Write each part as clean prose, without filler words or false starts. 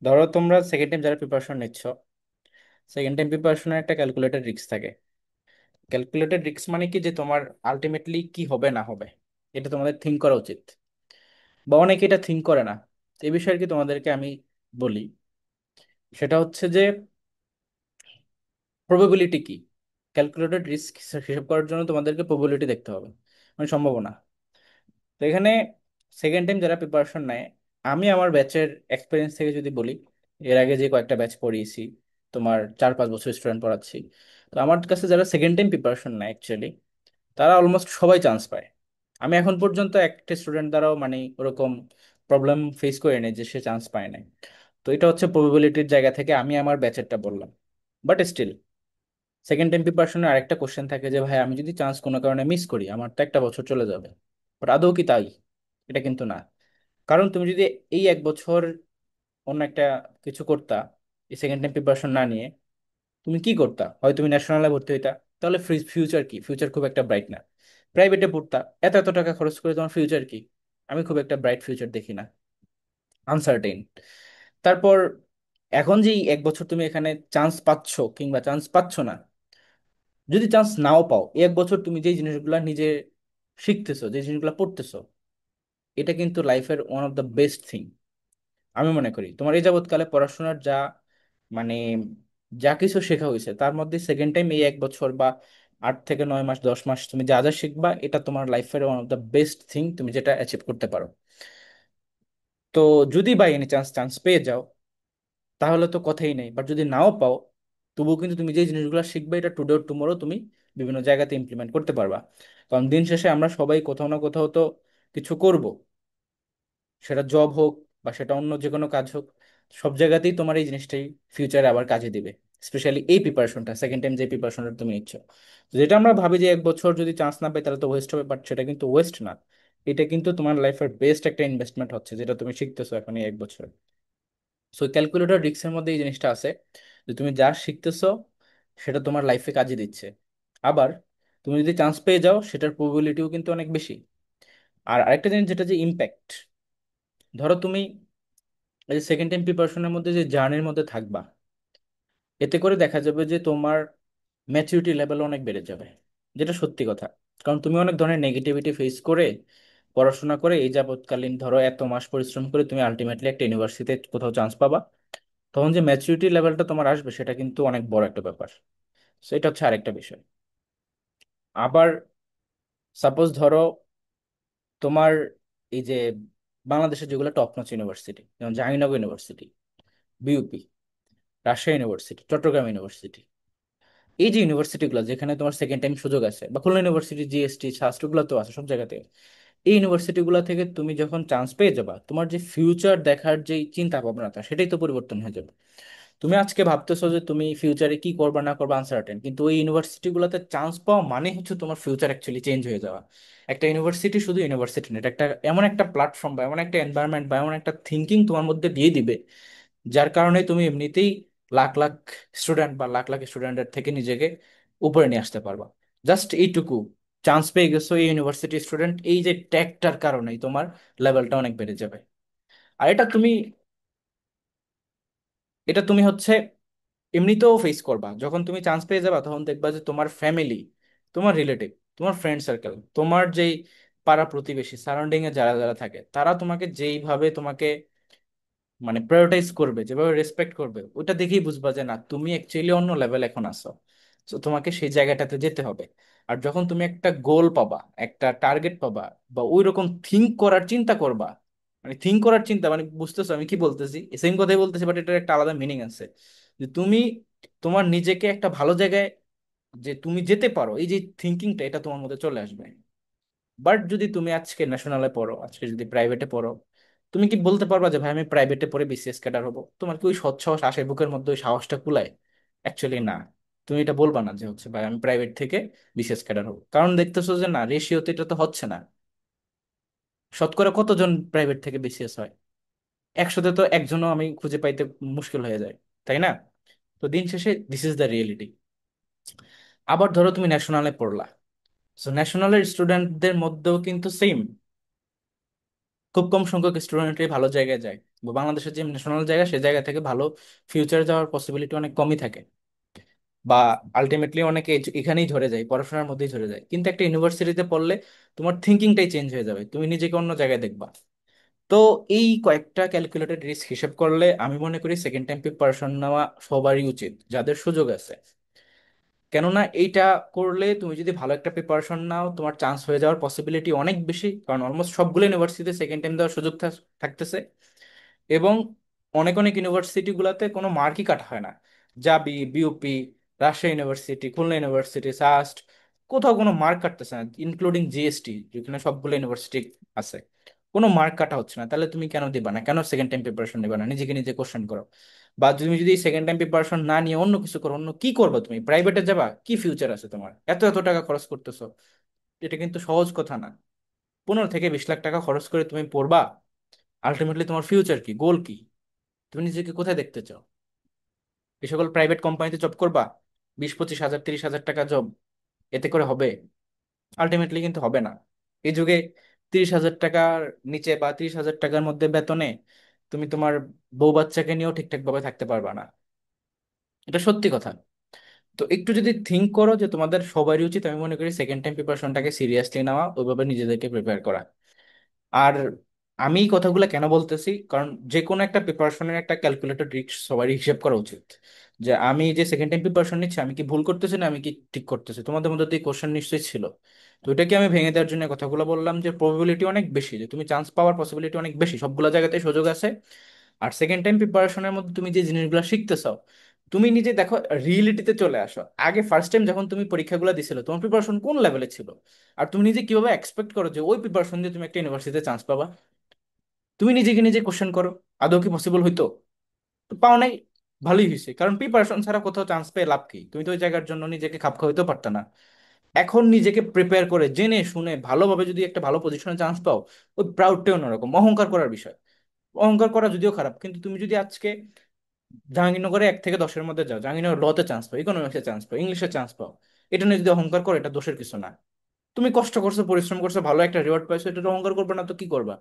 ধরো তোমরা second time যারা প্রিপারেশন নিচ্ছ, সেকেন্ড টাইম প্রিপারেশনের একটা ক্যালকুলেটেড রিস্ক থাকে। ক্যালকুলেটেড রিস্ক মানে কি, যে তোমার আলটিমেটলি কি হবে না হবে এটা তোমাদের থিঙ্ক করা উচিত, বা অনেকে এটা থিঙ্ক করে না। তো এই বিষয়ে আর কি তোমাদেরকে আমি বলি, সেটা হচ্ছে যে প্রবাবিলিটি কি। ক্যালকুলেটেড রিস্ক হিসাব করার জন্য তোমাদেরকে প্রবাবিলিটি দেখতে হবে, মানে সম্ভাবনা। তো এখানে সেকেন্ড টাইম যারা প্রিপারেশন নেয়, আমি আমার ব্যাচের এক্সপিরিয়েন্স থেকে যদি বলি, এর আগে যে কয়েকটা ব্যাচ পড়িয়েছি, তোমার 4-5 বছর স্টুডেন্ট পড়াচ্ছি, তো আমার কাছে যারা সেকেন্ড টাইম প্রিপারেশন নেয় অ্যাকচুয়ালি, তারা অলমোস্ট সবাই চান্স পায়। আমি এখন পর্যন্ত একটা স্টুডেন্ট দ্বারাও মানে ওরকম প্রবলেম ফেস করে নেই যে সে চান্স পায় নাই। তো এটা হচ্ছে প্রবাবিলিটির জায়গা থেকে আমি আমার ব্যাচেরটা বললাম। বাট স্টিল সেকেন্ড টাইম প্রিপারেশনের আরেকটা কোশ্চেন থাকে যে ভাই আমি যদি চান্স কোনো কারণে মিস করি, আমার তো একটা বছর চলে যাবে। বাট আদৌ কি তাই? এটা কিন্তু না। কারণ তুমি যদি এই 1 বছর অন্য একটা কিছু করতা, এই সেকেন্ড টাইম প্রিপারেশন না নিয়ে, তুমি কি করতা? হয় তুমি ন্যাশনালে ভর্তি হইতা, তাহলে ফিউচার কি? ফিউচার খুব একটা ব্রাইট না। প্রাইভেটে পড়তা, এত এত টাকা খরচ করে তোমার ফিউচার কি? আমি খুব একটা ব্রাইট ফিউচার দেখি না, আনসার্টেইন। তারপর এখন যে এই 1 বছর তুমি এখানে চান্স পাচ্ছ কিংবা চান্স পাচ্ছ না, যদি চান্স নাও পাও, এই 1 বছর তুমি যে জিনিসগুলো নিজে শিখতেছো, যে জিনিসগুলো পড়তেছো, এটা কিন্তু লাইফের one of the best thing. আমি মনে করি তোমার এই যাবৎকালে পড়াশোনার যা মানে যা কিছু শেখা হয়েছে, তার মধ্যে সেকেন্ড টাইম এই 1 বছর বা 8 থেকে 9 মাস 10 মাস তুমি যা যা শিখবা, এটা তোমার লাইফের one of the best thing, তুমি যেটা অ্যাচিভ করতে পারো। তো যদি বাই এনি চান্স চান্স পেয়ে যাও, তাহলে তো কথাই নেই। বাট যদি নাও পাও, তবুও কিন্তু তুমি যে জিনিসগুলো শিখবে, এটা টুডে টুমোরো তুমি বিভিন্ন জায়গাতে ইমপ্লিমেন্ট করতে পারবা। কারণ দিন শেষে আমরা সবাই কোথাও না কোথাও তো কিছু করব, সেটা জব হোক বা সেটা অন্য যে কোনো কাজ হোক, সব জায়গাতেই তোমার এই জিনিসটাই ফিউচারে আবার কাজে দিবে। স্পেশালি এই প্রিপারেশনটা, সেকেন্ড টাইম যে প্রিপারেশনটা তুমি নিচ্ছ, যেটা আমরা ভাবি যে 1 বছর যদি চান্স না পাই তাহলে তো ওয়েস্ট হবে, বাট সেটা কিন্তু ওয়েস্ট না। এটা কিন্তু তোমার লাইফের বেস্ট একটা ইনভেস্টমেন্ট হচ্ছে, যেটা তুমি শিখতেছো এখন এই 1 বছর। সো ক্যালকুলেটর রিস্কের মধ্যে এই জিনিসটা আছে, যে তুমি যা শিখতেছো সেটা তোমার লাইফে কাজে দিচ্ছে। আবার তুমি যদি চান্স পেয়ে যাও, সেটার প্রবাবিলিটিও কিন্তু অনেক বেশি। আর আরেকটা জিনিস যেটা যে ইম্প্যাক্ট, ধরো তুমি এই যে সেকেন্ড টাইম প্রিপারেশনের মধ্যে যে জার্নির মধ্যে থাকবা, এতে করে দেখা যাবে যে তোমার ম্যাচুরিটি লেভেল অনেক বেড়ে যাবে, যেটা সত্যি কথা। কারণ তুমি অনেক ধরনের নেগেটিভিটি ফেস করে পড়াশোনা করে এই যাবৎকালীন ধরো এত মাস পরিশ্রম করে তুমি আলটিমেটলি একটা ইউনিভার্সিটিতে কোথাও চান্স পাবা, তখন যে ম্যাচুরিটি লেভেলটা তোমার আসবে, সেটা কিন্তু অনেক বড় একটা ব্যাপার। সো এটা হচ্ছে আরেকটা বিষয়। আবার সাপোজ ধরো তোমার এই যে বাংলাদেশের যেগুলো টপ নচ ইউনিভার্সিটি, যেমন Jahangirnagar university, BUP, Rajshahi university, Chattogram university, এই যে ইউনিভার্সিটিগুলো যেখানে তোমার সেকেন্ড টাইম সুযোগ আছে, বা খুলনা ইউনিভার্সিটি, জিএসটি, শাস্ত্রগুলো তো আছে সব জায়গাতে, এই ইউনিভার্সিটিগুলো থেকে তুমি যখন চান্স পেয়ে যাবা, তোমার যে ফিউচার দেখার যে চিন্তা ভাবনাটা, সেটাই তো পরিবর্তন হয়ে যাবে। তুমি আজকে ভাবতেছো যে তুমি ফিউচারে কি করবা না করবা আনসার্টেন, কিন্তু ওই ইউনিভার্সিটিগুলোতে চান্স পাওয়া মানে হচ্ছে তোমার ফিউচার অ্যাকচুয়ালি চেঞ্জ হয়ে যাওয়া। একটা ইউনিভার্সিটি শুধু ইউনিভার্সিটি না, এটা একটা এমন একটা প্ল্যাটফর্ম বা এমন একটা এনভায়রনমেন্ট বা এমন একটা থিঙ্কিং তোমার মধ্যে দিয়ে দিবে, যার কারণে তুমি এমনিতেই লাখ লাখ স্টুডেন্ট বা লাখ লাখ স্টুডেন্টের থেকে নিজেকে উপরে নিয়ে আসতে পারবা। জাস্ট এইটুকু, চান্স পেয়ে গেছো এই ইউনিভার্সিটি স্টুডেন্ট, এই যে ট্যাগটার কারণেই তোমার লেভেলটা অনেক বেড়ে যাবে। আর এটা তুমি হচ্ছে এমনিতেও ফেস করবা, যখন তুমি চান্স পেয়ে যাবা তখন দেখবা যে তোমার ফ্যামিলি, তোমার রিলেটিভ, তোমার ফ্রেন্ড সার্কেল, তোমার যেই পাড়া প্রতিবেশী সারাউন্ডিং এ যারা যারা থাকে, তারা তোমাকে যেইভাবে তোমাকে মানে প্রায়োরিটাইজ করবে, যেভাবে রেসপেক্ট করবে, ওটা দেখেই বুঝবা যে না, তুমি অ্যাকচুয়ালি অন্য লেভেল এখন আসো। তো তোমাকে সেই জায়গাটাতে যেতে হবে। আর যখন তুমি একটা গোল পাবা, একটা টার্গেট পাবা, বা ওই রকম থিঙ্ক করার চিন্তা করবা, মানে থিঙ্ক করার চিন্তা মানে বুঝতেছো আমি কি বলতেছি? সেম কথাই বলতেছি, বাট এটার একটা আলাদা মিনিং আছে। যে তুমি তোমার নিজেকে একটা ভালো জায়গায়, যে তুমি যেতে পারো, এই যে থিঙ্কিংটা, এটা তোমার মধ্যে চলে আসবে। বাট যদি তুমি আজকে ন্যাশনালে পড়ো, আজকে যদি প্রাইভেটে পড়ো, তুমি কি বলতে পারবা যে ভাই আমি প্রাইভেটে পড়ে বিসিএস ক্যাডার হবো? তোমার কি ওই সৎ সাহস আসে বুকের মধ্যে? ওই সাহসটা কুলায়? অ্যাকচুয়ালি না। তুমি এটা বলবা না যে হচ্ছে ভাই আমি প্রাইভেট থেকে বিসিএস ক্যাডার হবো, কারণ দেখতেছো যে না, রেশিওতে এটা তো হচ্ছে না। শতকরা কতজন প্রাইভেট থেকে বিসিএস হয়? 100তে তো একজনও আমি খুঁজে পাইতে মুশকিল হয়ে যায়, তাই না? তো দিন শেষে দিস ইজ দ্য রিয়েলিটি। আবার ধরো তুমি ন্যাশনালে পড়লা, সো ন্যাশনালের স্টুডেন্টদের মধ্যেও কিন্তু সেম, খুব কম সংখ্যক স্টুডেন্টই ভালো জায়গায় যায়, বা বাংলাদেশের যে ন্যাশনাল জায়গা সে জায়গা থেকে ভালো ফিউচার যাওয়ার পসিবিলিটি অনেক কমই থাকে, বা আলটিমেটলি অনেকে এখানেই ধরে যায়, পড়াশোনার মধ্যেই ধরে যায়। কিন্তু একটা ইউনিভার্সিটিতে পড়লে তোমার থিঙ্কিংটাই চেঞ্জ হয়ে যাবে, তুমি নিজেকে অন্য জায়গায় দেখবা। তো এই কয়েকটা ক্যালকুলেটেড রিস্ক হিসেব করলে আমি মনে করি সেকেন্ড টাইম প্রিপারেশন নেওয়া সবারই উচিত যাদের সুযোগ আছে। কেননা এইটা করলে তুমি যদি ভালো একটা প্রিপারেশন নাও, তোমার চান্স হয়ে যাওয়ার পসিবিলিটি অনেক বেশি, কারণ অলমোস্ট সবগুলো ইউনিভার্সিটিতে সেকেন্ড টাইম দেওয়ার সুযোগ থাকতেছে। এবং অনেক অনেক ইউনিভার্সিটি গুলাতে কোনো মার্কই কাটা হয় না। জাবি, BUP, Rajshahi university, Khulna university, SUST, কোথাও কোনো মার্ক কাটতেছে না, ইনক্লুডিং জিএসটি যেখানে সবগুলো ইউনিভার্সিটি আছে, কোনো মার্ক কাটা হচ্ছে না। তাহলে তুমি কেন দিবা না, কেন সেকেন্ড টাইম প্রিপারেশন নিবা না? নিজেকে নিজে কোশ্চেন করো। বা তুমি যদি সেকেন্ড টাইম প্রিপারেশন না নিয়ে অন্য কিছু করো, অন্য কি করবা? তুমি প্রাইভেটে যাবা? কি ফিউচার আছে তোমার? এত এত টাকা খরচ করতেছো, এটা কিন্তু সহজ কথা না। 15 থেকে 20 লাখ টাকা খরচ করে তুমি পড়বা, আলটিমেটলি তোমার ফিউচার কি, গোল কি? তুমি নিজেকে কোথায় দেখতে চাও? এই সকল প্রাইভেট কোম্পানিতে জব করবা? 20-25 হাজার, 30 হাজার টাকা জব, এতে করে হবে? আলটিমেটলি কিন্তু হবে না। এই যুগে 30 হাজার টাকার নিচে বা 30 হাজার টাকার মধ্যে বেতনে তুমি তোমার বউ বাচ্চাকে নিয়েও ঠিকঠাক ভাবে থাকতে পারবা না। এটা সত্যি কথা। তো একটু যদি থিঙ্ক করো, যে তোমাদের সবারই উচিত, আমি মনে করি সেকেন্ড টাইম প্রিপারেশনটাকে সিরিয়াসলি নেওয়া, ওইভাবে নিজেদেরকে প্রিপেয়ার করা। আর আমি এই কথাগুলো কেন বলতেছি, কারণ যে কোনো একটা প্রিপারেশনের একটা ক্যালকুলেটেড রিস্ক সবারই হিসেব করা উচিত। যে আমি যে সেকেন্ড টাইম প্রিপারেশন নিচ্ছি, আমি কি ভুল করতেছি না আমি কি ঠিক করতেছি? তোমাদের মধ্যে তো এই কোশ্চেন নিশ্চয়ই ছিল। তো এটাকে আমি ভেঙে দেওয়ার জন্য কথাগুলো বললাম, যে প্রবাবিলিটি অনেক বেশি, যে তুমি চান্স পাওয়ার পসিবিলিটি অনেক বেশি, সবগুলো জায়গাতে সুযোগ আছে। আর সেকেন্ড টাইম প্রিপারেশনের মধ্যে তুমি যে জিনিসগুলো শিখতেছো, তুমি নিজে দেখো, রিয়েলিটিতে চলে আসো। আগে ফার্স্ট টাইম যখন তুমি পরীক্ষাগুলো দিছিলে, তোমার প্রিপারেশন কোন লেভেলে ছিল? আর তুমি নিজে কিভাবে এক্সপেক্ট করো যে ওই প্রিপারেশন দিয়ে তুমি একটা ইউনিভার্সিটিতে চান্স পাবা? তুমি নিজেকে নিজে কোশ্চেন করো, আদৌ কি পসিবল হইতো? তো পাও নাই, ভালোই হয়েছে, কারণ প্রিপারেশন ছাড়া কোথাও চান্স পেয়ে লাভ কি? তুমি তো ওই জায়গার জন্য নিজেকে খাপ খাওয়াইতেও পারতে না। এখন নিজেকে প্রিপেয়ার করে জেনে শুনে ভালোভাবে যদি একটা ভালো পজিশনে চান্স পাও, ওই প্রাউডটাই অন্যরকম, অহংকার করার বিষয়। অহংকার করা যদিও খারাপ, কিন্তু তুমি যদি আজকে জাহাঙ্গীরনগরে 1 থেকে 10-এর মধ্যে যাও, জাহাঙ্গীরনগর লতে চান্স পাও, ইকোনমিক্সে চান্স পাও, ইংলিশে চান্স পাও, এটা নিয়ে যদি অহংকার করো, এটা দোষের কিছু না। তুমি কষ্ট করছো, পরিশ্রম করছো, ভালো একটা রিওয়ার্ড পাইছো, এটা তো অহংকার করবে না তো কি করবা?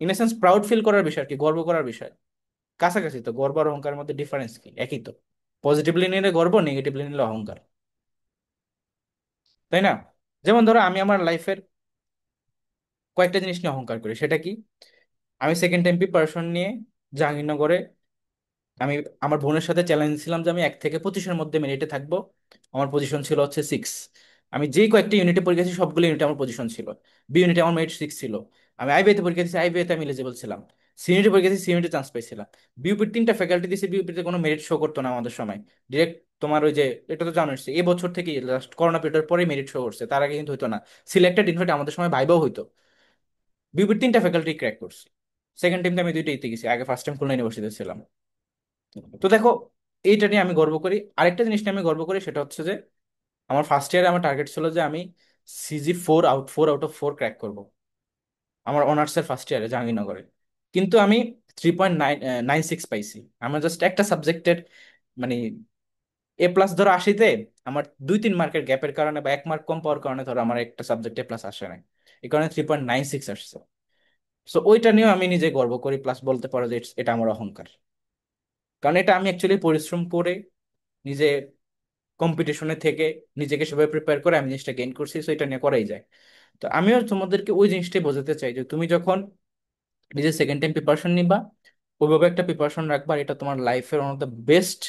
In a sense proud feel করার বিষয়, আর কি গর্ব করার বিষয়। কাছাকাছি তো, গর্ব আর অহংকারের মধ্যে ডিফারেন্স কি? একই তো। পজিটিভলি নিলে গর্ব, নেগেটিভলি নিলে অহংকার, তাই না? যেমন ধরো, আমি আমার লাইফের কয়েকটা জিনিস নিয়ে অহংকার করি, সেটা কি? আমি সেকেন্ড টাইম প্রিপারেশন নিয়ে জাহাঙ্গীরনগরে, আমি আমার বোনের সাথে চ্যালেঞ্জ ছিলাম যে আমি 1 থেকে 25-এর মধ্যে মেরিটে থাকবো। আমার পজিশন ছিল হচ্ছে 6। আমি যেই কয়েকটা ইউনিটে পরীক্ষা দিয়েছি সবগুলো ইউনিটে আমার পজিশন ছিল। বি ইউনিটে আমার মেরিট 6 ছিল। আমি আইবিএতে পরীক্ষা দিয়েছি, আইবিএতে আমি এলিজিবল ছিলাম। সি ইউনিটে পরীক্ষা দিয়েছি, সি ইউনিটে চান্স পাইছিলাম। বিউপির 3টা ফ্যাকাল্টি দিয়েছি, বিউপিতে কোনো মেরিট শো করতো না আমাদের সময়। ডিরেক্ট তোমার ওই যে, এটা তো জানো নিশ্চয়ই, এই বছর থেকে লাস্ট করোনা পিরিয়ডের পরে মেরিট শো করছে, তার আগে কিন্তু হতো না। সিলেক্টেড, ইনফ্যাক্ট আমাদের সময় ভাইবাও হইতো। বিউপির 3টা ফ্যাকাল্টি ক্র্যাক করছি। সেকেন্ড টাইমে আমি দুইটাইতে গেছি, আগে ফার্স্ট টাইম খুলনা ইউনিভার্সিটিতে ছিলাম। তো দেখো, এইটা নিয়ে আমি গর্ব করি। আরেকটা জিনিস নিয়ে আমি গর্ব করি, সেটা হচ্ছে যে আমার ফার্স্ট ইয়ারে আমার টার্গেট ছিল যে আমি সিজি 4 আউট অফ 4 ক্র্যাক করব, আমার অনার্সের ফার্স্ট ইয়ারে জাহাঙ্গীরনগরে। কিন্তু আমি 3.96 পাইছি। আমার জাস্ট একটা সাবজেক্টের, মানে A+ ধরো 80-তে, আমার 2-3 মার্কের গ্যাপের কারণে বা 1 মার্ক কম পাওয়ার কারণে ধরো আমার একটা সাবজেক্ট A+ আসে নাই। এই কারণে 3.96 আসছে। সো ওইটা নিয়েও আমি নিজে গর্ব করি, প্লাস বলতে পারো যে এটা আমার অহংকার। কারণ এটা আমি অ্যাকচুয়ালি পরিশ্রম করে, নিজে কম্পিটিশনে থেকে, নিজেকে সেভাবে প্রিপেয়ার করে আমি জিনিসটা গেইন করছি, সো এটা নিয়ে করাই যায়। তো আমিও তোমাদেরকে ওই জিনিসটাই বোঝাতে চাই, যে তুমি যখন নিজের সেকেন্ড টাইম প্রিপারেশন নিবা, ওইভাবে একটা প্রিপারেশন রাখবা, আর এটা তোমার লাইফের ওয়ান অফ দ্য বেস্ট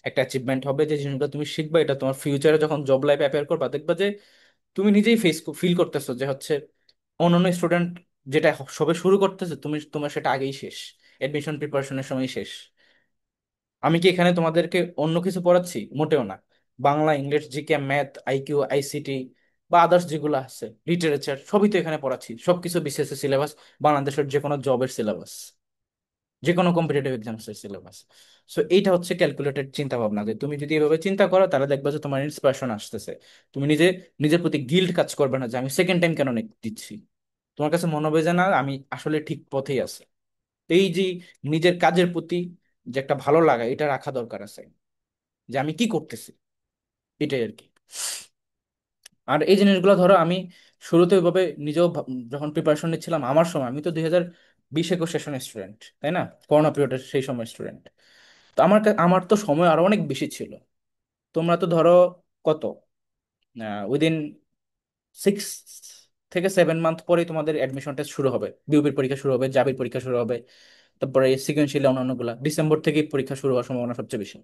একটা অ্যাচিভমেন্ট হবে। যে জিনিসগুলো তুমি শিখবা, এটা তোমার ফিউচারে যখন জব লাইফ অ্যাপিয়ার করবা, দেখবা যে তুমি নিজেই ফিল করতেছো যে হচ্ছে অন্যান্য স্টুডেন্ট যেটা সবে শুরু করতেছে, তুমি তোমার সেটা আগেই শেষ, এডমিশন প্রিপারেশনের সময় শেষ। আমি কি এখানে তোমাদেরকে অন্য কিছু পড়াচ্ছি? মোটেও না। Bangla, English, GK, math, IQ, ICT বা আদার্স যেগুলো আছে, লিটারেচার, সবই তো এখানে পড়াচ্ছি। সবকিছু বিসিএস এর সিলেবাস, বাংলাদেশের যে কোনো জবের সিলেবাস, যে কোনো কম্পিটিটিভ এক্সামস এর সিলেবাস। সো এইটা হচ্ছে ক্যালকুলেটেড চিন্তা ভাবনা, যে তুমি যদি এভাবে চিন্তা করো, তাহলে দেখবা যে তোমার ইন্সপিরেশন আসতেছে। তুমি নিজের প্রতি গিল্ট কাজ করবে না যে আমি সেকেন্ড টাইম কেন দিচ্ছি। তোমার কাছে মনে হবে যে না, আমি আসলে ঠিক পথেই আছি। তো এই যে নিজের কাজের প্রতি যে একটা ভালো লাগা, এটা রাখা দরকার আছে, যে আমি কি করতেছি, এটাই আর কি। আর এই জিনিসগুলো ধরো আমি শুরুতে ওইভাবে নিজেও যখন প্রিপারেশন নিচ্ছিলাম আমার সময়, আমি তো 2020-21 সেশনের স্টুডেন্ট, তাই না? করোনা পিরিয়ডের সেই সময় স্টুডেন্ট। তো আমার তো সময় আরো অনেক বেশি ছিল। তোমরা তো ধরো কত, উইদিন 6 থেকে 7 মান্থ পরে তোমাদের অ্যাডমিশন টেস্ট শুরু হবে, বিউপির পরীক্ষা শুরু হবে, জাবির পরীক্ষা শুরু হবে, তারপরে সিকোয়েন্সিয়ালি অন্যান্যগুলা ডিসেম্বর থেকেই পরীক্ষা শুরু হওয়ার সম্ভাবনা সবচেয়ে বেশি।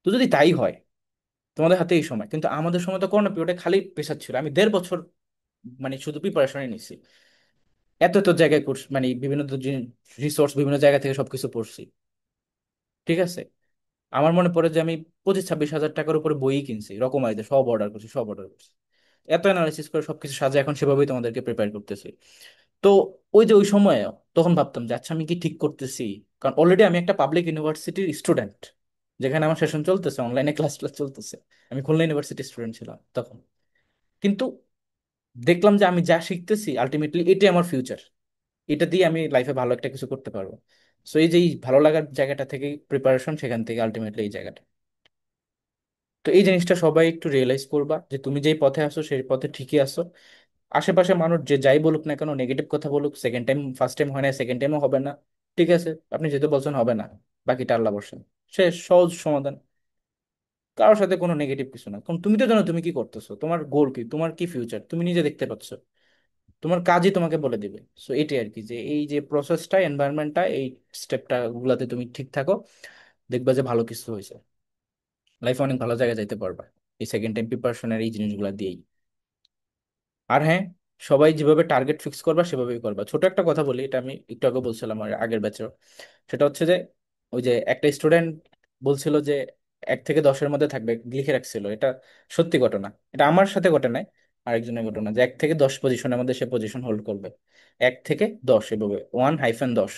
তো যদি তাই হয়, তোমাদের হাতে এই সময়, কিন্তু আমাদের সময় তো করোনা পিরিয়ডে খালি প্রেশার ছিল। আমি 1.5 বছর মানে শুধু প্রিপারেশনই নিছি, এত এত জায়গায় কোর্স, মানে বিভিন্ন রিসোর্স বিভিন্ন জায়গা থেকে সবকিছু পড়ছি। ঠিক আছে, আমার মনে পড়ে যে আমি 25-26 হাজার টাকার উপরে বই কিনছি, রকমারিতে সব অর্ডার করছি, সব অর্ডার করছি। এত অ্যানালাইসিস করে সবকিছু সাজে এখন সেভাবেই তোমাদেরকে প্রিপেয়ার করতেছি। তো ওই যে ওই সময়ে তখন ভাবতাম যে আচ্ছা আমি কি ঠিক করতেছি, কারণ অলরেডি আমি একটা পাবলিক ইউনিভার্সিটির স্টুডেন্ট, যেখানে আমার সেশন চলতেছে, অনলাইনে ক্লাস ক্লাস চলতেছে। আমি খুলনা ইউনিভার্সিটির স্টুডেন্ট ছিলাম তখন। কিন্তু দেখলাম যে আমি যা শিখতেছি আলটিমেটলি এটাই আমার ফিউচার, এটা দিয়ে আমি লাইফে ভালো একটা কিছু করতে পারবো। সো এই যে এই ভালো লাগার জায়গাটা থেকে প্রিপারেশন, সেখান থেকে আলটিমেটলি এই জায়গাটা। তো এই জিনিসটা সবাই একটু রিয়েলাইজ করবা যে তুমি যেই পথে আসো সেই পথে ঠিকই আসো। আশেপাশে মানুষ যে যাই বলুক না কেন, নেগেটিভ কথা বলুক, সেকেন্ড টাইম ফার্স্ট টাইম হয় না, সেকেন্ড টাইমও হবে না, ঠিক আছে, আপনি যেহেতু বলছেন হবে না, বাকিটা আল্লাহ বর্ষণ। সে সহজ সমাধান, কারোর সাথে কোনো নেগেটিভ কিছু না। কারণ তুমি তো জানো তুমি কি করতেছো, তোমার গোল কি, তোমার কি ফিউচার তুমি নিজে দেখতে পাচ্ছ, তোমার কাজই তোমাকে বলে দিবে। সো এটাই আর কি, যে এই যে প্রসেসটা, এনভায়রনমেন্টটা, এই স্টেপটা গুলাতে তুমি ঠিক থাকো, দেখবা যে ভালো কিছু হয়েছে, লাইফে অনেক ভালো জায়গায় যাইতে পারবা এই সেকেন্ড টাইম প্রিপারেশনের এই জিনিসগুলো দিয়েই। আর হ্যাঁ, সবাই যেভাবে টার্গেট ফিক্স করবা সেভাবেই করবা। ছোট একটা কথা বলি, এটা আমি একটু আগে বলছিলাম আমার আগের ব্যাচেও, সেটা হচ্ছে যে ওই যে একটা স্টুডেন্ট বলছিল যে 1 থেকে 10-এর মধ্যে থাকবে, লিখে রাখছিল। এটা সত্যি ঘটনা, এটা আমার সাথে ঘটে নাই, আরেকজনের ঘটনা, যে 1 থেকে 10 পজিশনের মধ্যে সে পজিশন হোল্ড করবে। 1 থেকে 10 এভাবে 1-10,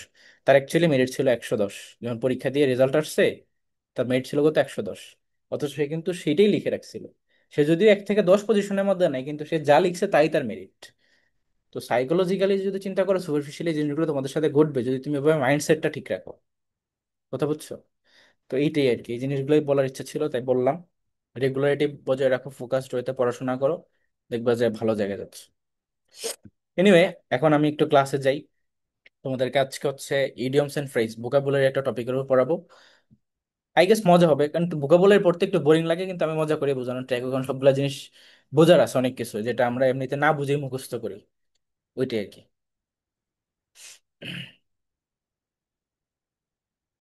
তার অ্যাকচুয়ালি মেরিট ছিল 110। যখন পরীক্ষা দিয়ে রেজাল্ট আসছে, তার মেরিট ছিল কত, 110। অথচ সে কিন্তু সেটাই লিখে রাখছিল। সে যদিও 1 থেকে 10 পজিশনের মধ্যে নাই, কিন্তু সে যা লিখছে তাই তার মেরিট। তো সাইকোলজিক্যালি যদি চিন্তা করো, সুপারফিশিয়ালি জিনিসগুলো তোমাদের সাথে ঘটবে যদি তুমি এভাবে মাইন্ডসেটটা ঠিক রাখো। কথা বুঝছো? তো এইটাই আর কি, এই জিনিসগুলোই বলার ইচ্ছা ছিল, তাই বললাম। রেগুলারিটি বজায় রাখো, ফোকাসড হইতে পড়াশোনা করো, দেখবা যে ভালো জায়গায় যাচ্ছে। এনিওয়ে, এখন আমি একটু ক্লাসে যাই। তোমাদেরকে আজকে হচ্ছে ইডিয়মস এন্ড ফ্রেজ, ভোকাবুলারি একটা টপিকের উপর পড়াবো। আই গেস মজা হবে, কারণ ভোকাবুলারি পড়তে একটু বোরিং লাগে, কিন্তু আমি মজা করে বোঝানোর ট্রাই করি, কারণ সবগুলা জিনিস বোঝার আছে অনেক কিছু, যেটা আমরা এমনিতে না বুঝেই মুখস্থ করি, ওইটাই আর কি।